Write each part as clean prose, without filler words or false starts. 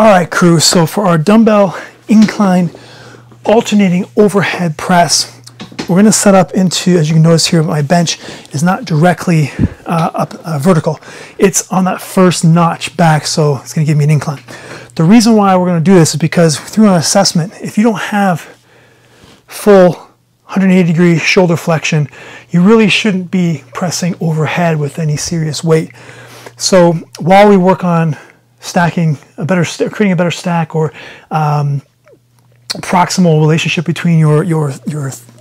All right, crew, so for our dumbbell incline alternating overhead press, we're going to set up into, as you can notice here, my bench is not directly up vertical. It's on that first notch back, so it's going to give me an incline. The reason why we're going to do this is because through an assessment, if you don't have full 180-degree shoulder flexion, you really shouldn't be pressing overhead with any serious weight. So while we work on stacking a better, creating a better stack or proximal relationship between your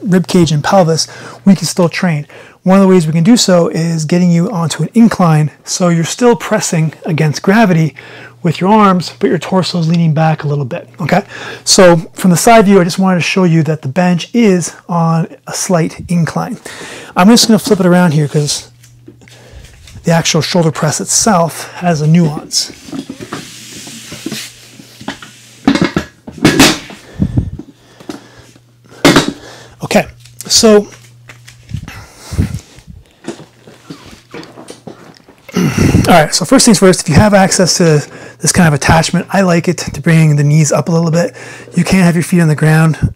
rib cage and pelvis, we can still train. One of the ways we can do so is getting you onto an incline, so you're still pressing against gravity with your arms, but your torso is leaning back a little bit, okay? So from the side view, I just wanted to show you that the bench is on a slight incline. I'm just gonna flip it around here because the actual shoulder press itself has a nuance. Okay, so all right, so first things first, if you have access to this kind of attachment, I like it to bring the knees up a little bit. You can't have your feet on the ground.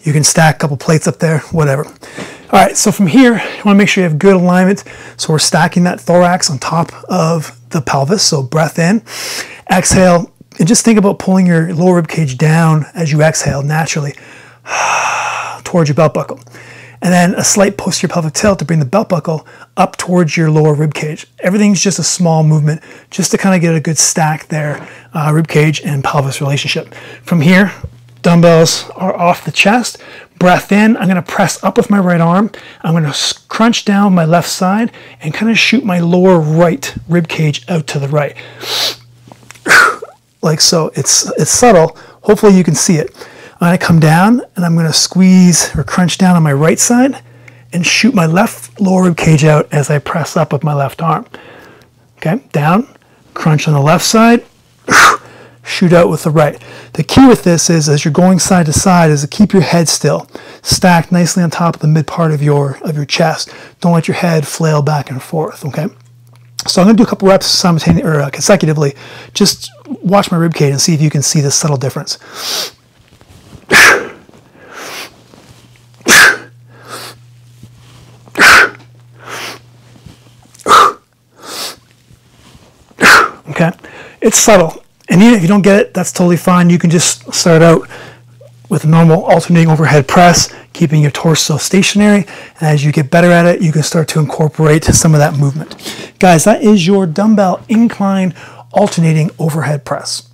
You can stack a couple plates up there, whatever. All right, so from here, you want to make sure you have good alignment. So we're stacking that thorax on top of the pelvis. So breath in, exhale, and just think about pulling your lower rib cage down as you exhale naturally towards your belt buckle. And then a slight posterior pelvic tilt to bring the belt buckle up towards your lower rib cage. Everything's just a small movement just to kind of get a good stack there, rib cage and pelvis relationship. From here, dumbbells are off the chest. Breath in, I'm gonna press up with my right arm. I'm gonna crunch down my left side and kind of shoot my lower right rib cage out to the right. Like so, it's subtle. Hopefully you can see it. I'm gonna come down and I'm gonna squeeze or crunch down on my right side and shoot my left lower rib cage out as I press up with my left arm. Okay, down, crunch on the left side, shoot out with the right. The key with this is, as you're going side to side, is to keep your head still, stacked nicely on top of the mid part of your chest. Don't let your head flail back and forth, okay? So I'm gonna do a couple reps simultaneously or consecutively. Just watch my rib cage and see if you can see this subtle difference. Okay, it's subtle, and even if you don't get it, that's totally fine. You can just start out with a normal alternating overhead press, keeping your torso stationary, and as you get better at it, you can start to incorporate some of that movement. Guys, that is your dumbbell incline alternating overhead press.